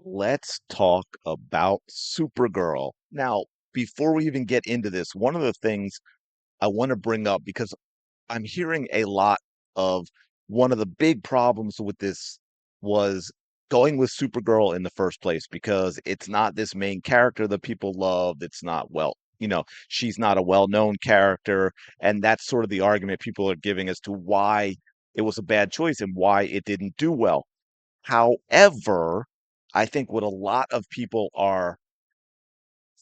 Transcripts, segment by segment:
Let's talk about Supergirl. Now, before we even get into this, one of the things I want to bring up because I'm hearing a lot of one of the big problems with this was going with Supergirl in the first place because it's not this main character that people love. It's not she's not a well-known character, and that's sort of the argument people are giving as to why it was a bad choice and why it didn't do well. However, I think what a lot of people are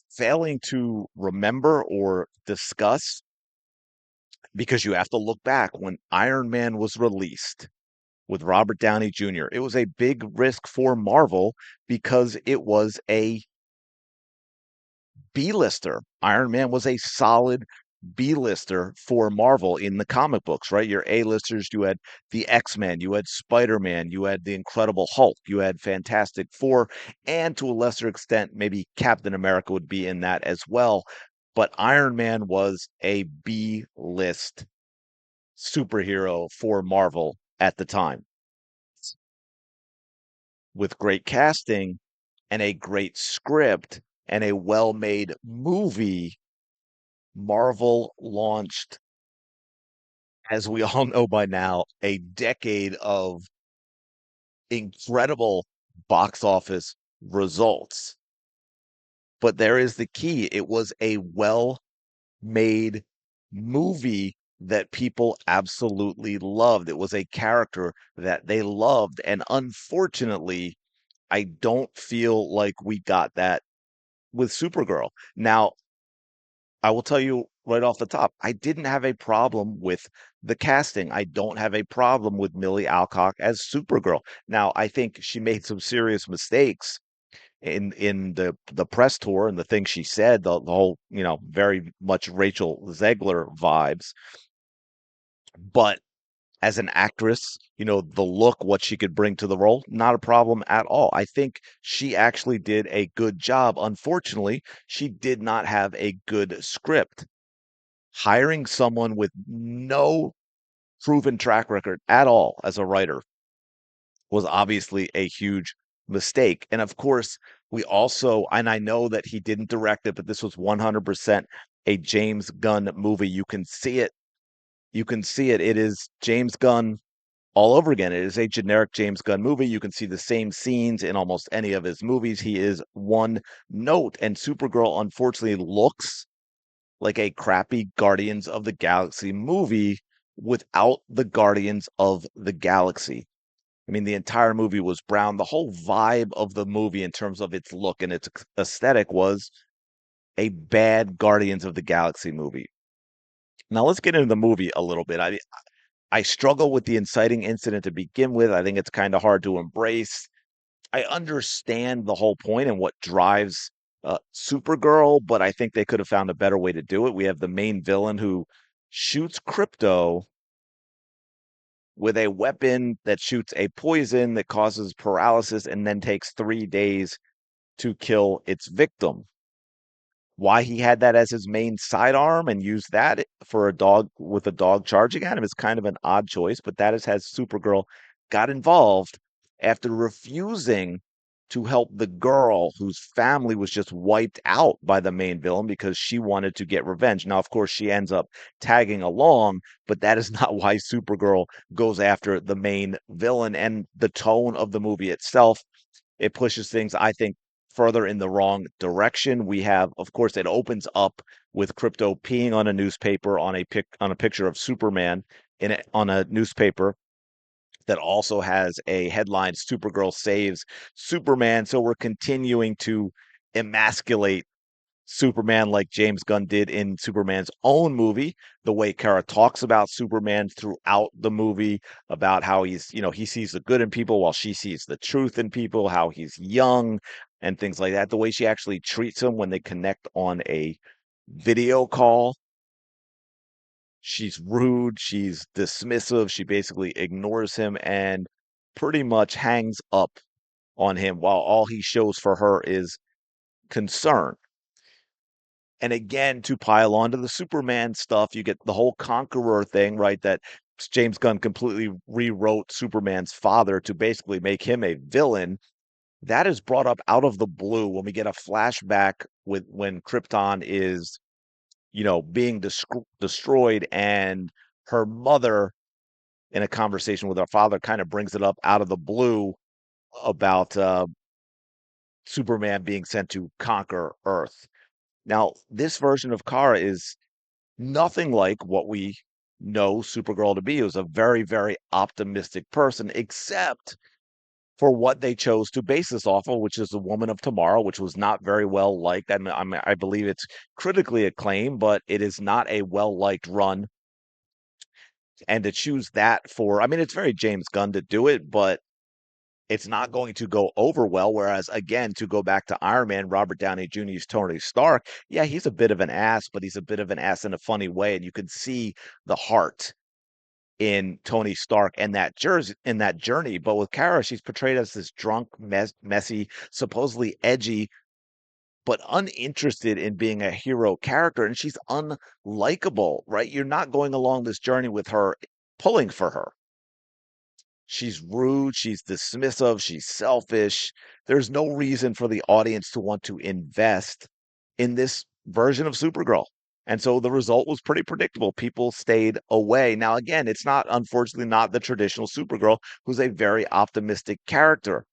failing to remember or discuss, because you have to look back when Iron Man was released with Robert Downey Jr., it was a big risk for Marvel because it was a B-lister. Iron Man was a solid B-lister for Marvel in the comic books, right? Your A-listers, you had the X-Men, you had Spider-Man, you had the Incredible Hulk, you had Fantastic Four, and to a lesser extent, maybe Captain America would be in that as well. But Iron Man was a B-list superhero for Marvel at the time with great casting and a great script and a well-made movie. Marvel launched, as we all know by now, a decade of incredible box office results. But there is the key. It was a well-made movie that people absolutely loved. It was a character that they loved. And unfortunately, I don't feel like we got that with Supergirl. Now, I will tell you right off the top, I didn't have a problem with the casting. I don't have a problem with Millie Alcock as Supergirl. Now, I think she made some serious mistakes in the press tour and the things she said, the whole, very much Rachel Zegler vibes. But as an actress, the look, what she could bring to the role, not a problem at all. I think she actually did a good job. Unfortunately, she did not have a good script. Hiring someone with no proven track record at all as a writer was obviously a huge mistake. And of course, we also, and I know that he didn't direct it, but this was 100% a James Gunn movie. You can see it. You can see it. It is James Gunn all over again. It is a generic James Gunn movie. You can see the same scenes in almost any of his movies. He is one note, and Supergirl unfortunately looks like a crappy Guardians of the Galaxy movie without the Guardians of the Galaxy. I mean, the entire movie was brown. The whole vibe of the movie, in terms of its look and its aesthetic, was a bad Guardians of the Galaxy movie. Now, let's get into the movie a little bit. I struggle with the inciting incident to begin with. I think it's kind of hard to embrace. I understand the whole point and what drives Supergirl, but I think they could have found a better way to do it. We have the main villain who shoots Crypto with a weapon that shoots a poison that causes paralysis and then takes 3 days to kill its victim. Why he had that as his main sidearm and used that for a dog with a dog charging at him is kind of an odd choice, but that is how Supergirl got involved after refusing to help the girl whose family was just wiped out by the main villain because she wanted to get revenge. Now, of course, she ends up tagging along, but that is not why Supergirl goes after the main villain. And the tone of the movie itself, it pushes things, I think, further in the wrong direction. We have, of course, it opens up with Crypto peeing on a newspaper on a picture of Superman on a newspaper that also has a headline: Supergirl saves Superman. So we're continuing to emasculate Superman like James Gunn did in Superman's own movie. The way Kara talks about Superman throughout the movie, about how he sees the good in people while she sees the truth in people, how he's young and things like that. The way she actually treats him when they connect on a video call. She's rude, she's dismissive, she basically ignores him and pretty much hangs up on him while all he shows for her is concern. And again, to pile onto the Superman stuff, you get the whole Conqueror thing, right? That James Gunn completely rewrote Superman's father to basically make him a villain. that is brought up out of the blue when we get a flashback with when Krypton is, being destroyed, and her mother, in a conversation with her father, kind of brings it up out of the blue about Superman being sent to conquer Earth. Now, this version of Kara is nothing like what we know Supergirl to be. It was a very, very optimistic person, except for what they chose to base this off of, which is the Woman of Tomorrow, which was not very well liked. I believe it's critically acclaimed, but it is not a well liked run. And to choose that for, I mean, it's very James Gunn to do it, but it's not going to go over well. Whereas, again, to go back to Iron Man, Robert Downey Jr.'s Tony Stark, yeah, he's a bit of an ass, but he's a bit of an ass in a funny way. And you can see the heart in Tony Stark and that jersey in that journey. But with Kara, she's portrayed as this drunk, messy, supposedly edgy, but uninterested in being a hero character, and she's unlikable, right? You're not going along this journey with her pulling for her. She's rude, she's dismissive, she's selfish. There's no reason for the audience to want to invest in this version of Supergirl. And so the result was pretty predictable. People stayed away. Now, again, it's not, unfortunately, not the traditional Supergirl, who's a very optimistic character.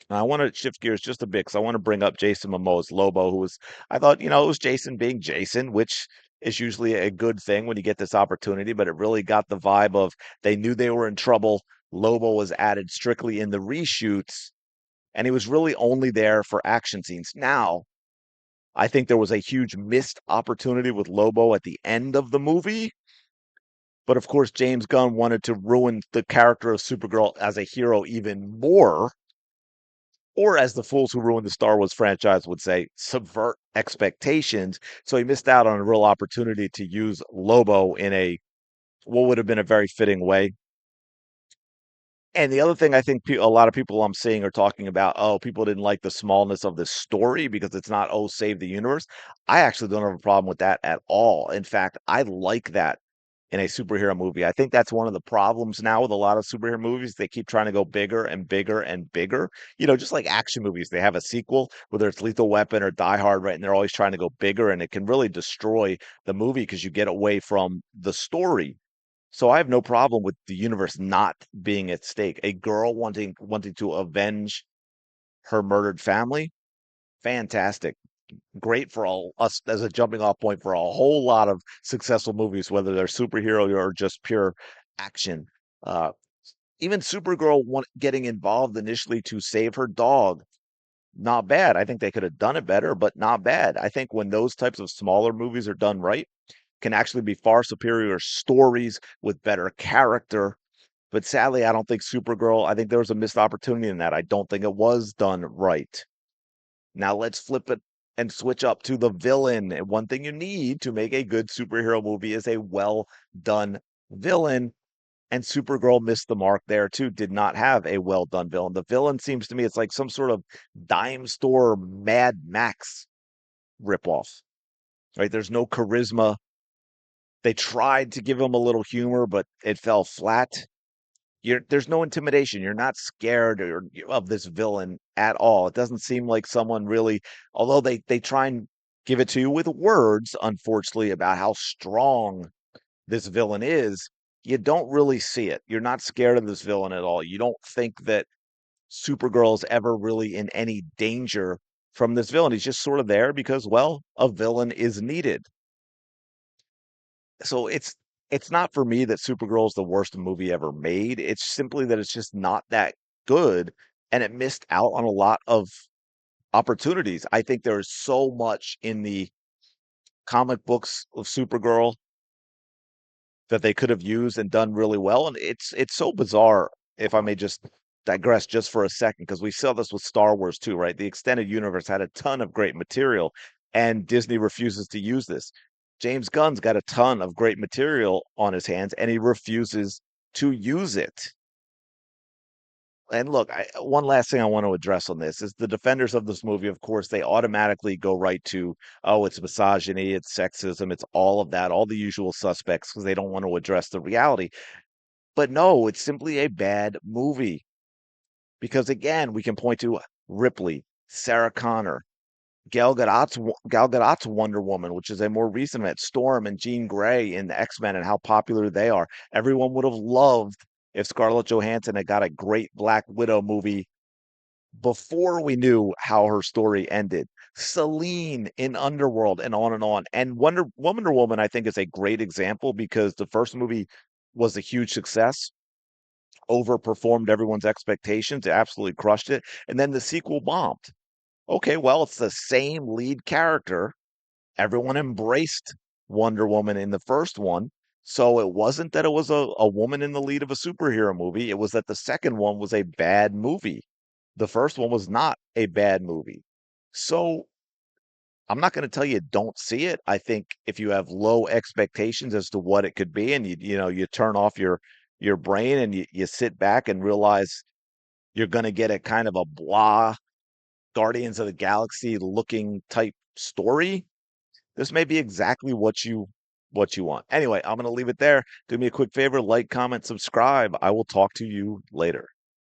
And I want to shift gears just a bit because I want to bring up Jason Momoa's Lobo, who was, I thought, it was Jason being Jason, which is usually a good thing when you get this opportunity, but it really got the vibe of they knew they were in trouble. Lobo was added strictly in the reshoots, and he was really only there for action scenes. Now, I think there was a huge missed opportunity with Lobo at the end of the movie. But of course, James Gunn wanted to ruin the character of Supergirl as a hero even more, or as the fools who ruined the Star Wars franchise would say, subvert expectations. So he missed out on a real opportunity to use Lobo in a what would have been a very fitting way. And the other thing I think a lot of people I'm seeing are talking about, oh, people didn't like the smallness of the story because it's not, oh, save the universe. I actually don't have a problem with that at all. In fact, I like that in a superhero movie. I think that's one of the problems now with a lot of superhero movies. They keep trying to go bigger and bigger and bigger. Just like action movies, they have a sequel, whether it's Lethal Weapon or Die Hard, right? And they're always trying to go bigger, and it can really destroy the movie because you get away from the story. So I have no problem with the universe not being at stake. A girl wanting to avenge her murdered family, fantastic. Great for all us as a jumping off point for a whole lot of successful movies, whether they're superhero or just pure action. Uh, Even Supergirl getting involved initially to save her dog, not bad. I think they could have done it better, but not bad. I think when those types of smaller movies are done right, can actually be far superior stories with better character. But sadly, I don't think Supergirl, I think there was a missed opportunity in that. I don't think it was done right. Now let's flip it and switch up to the villain. And one thing you need to make a good superhero movie is a well done villain. And Supergirl missed the mark there too, did not have a well done villain. The villain seems to me it's like some sort of dime store Mad Max ripoff, right? There's no charisma. They tried to give him a little humor, but it fell flat. There's no intimidation. You're not scared of this villain at all. It doesn't seem like someone really, although they try and give it to you with words, unfortunately, about how strong this villain is. You don't really see it. You're not scared of this villain at all. You don't think that Supergirl is ever really in any danger from this villain. He's just sort of there because, well, a villain is needed. So it's not for me that Supergirl is the worst movie ever made. It's simply that it's just not that good, and it missed out on a lot of opportunities. I think there is so much in the comic books of Supergirl that they could have used and done really well, and it's so bizarre, if I may just digress just for a second, because we saw this with Star Wars too, right? The extended universe had a ton of great material, and Disney refuses to use this. James Gunn's got a ton of great material on his hands, and he refuses to use it. And look, one last thing I want to address on this is the defenders of this movie, of course, they automatically go right to, oh, it's misogyny, it's sexism, it's all of that, all the usual suspects, because they don't want to address the reality. But no, it's simply a bad movie. Because again, we can point to Ripley, Sarah Connor, Gal Gadot's Wonder Woman, which is a more recent event, Storm and Jean Grey in the X-Men and how popular they are. Everyone would have loved if Scarlett Johansson had got a great Black Widow movie before we knew how her story ended. Celine in Underworld and on and on. And Wonder Woman, I think, is a great example because the first movie was a huge success, overperformed everyone's expectations, it absolutely crushed it, and then the sequel bombed. Okay, well, it's the same lead character. Everyone embraced Wonder Woman in the first one. So it wasn't that it was a woman in the lead of a superhero movie. It was that the second one was a bad movie. The first one was not a bad movie. So I'm not going to tell you don't see it. I think if you have low expectations as to what it could be and you turn off your brain and you sit back and realize you're going to get a kind of a blah Guardians of the Galaxy looking type story, this may be exactly what you want. Anyway, I'm going to leave it there. Do me a quick favor, like, comment, subscribe. I will talk to you later.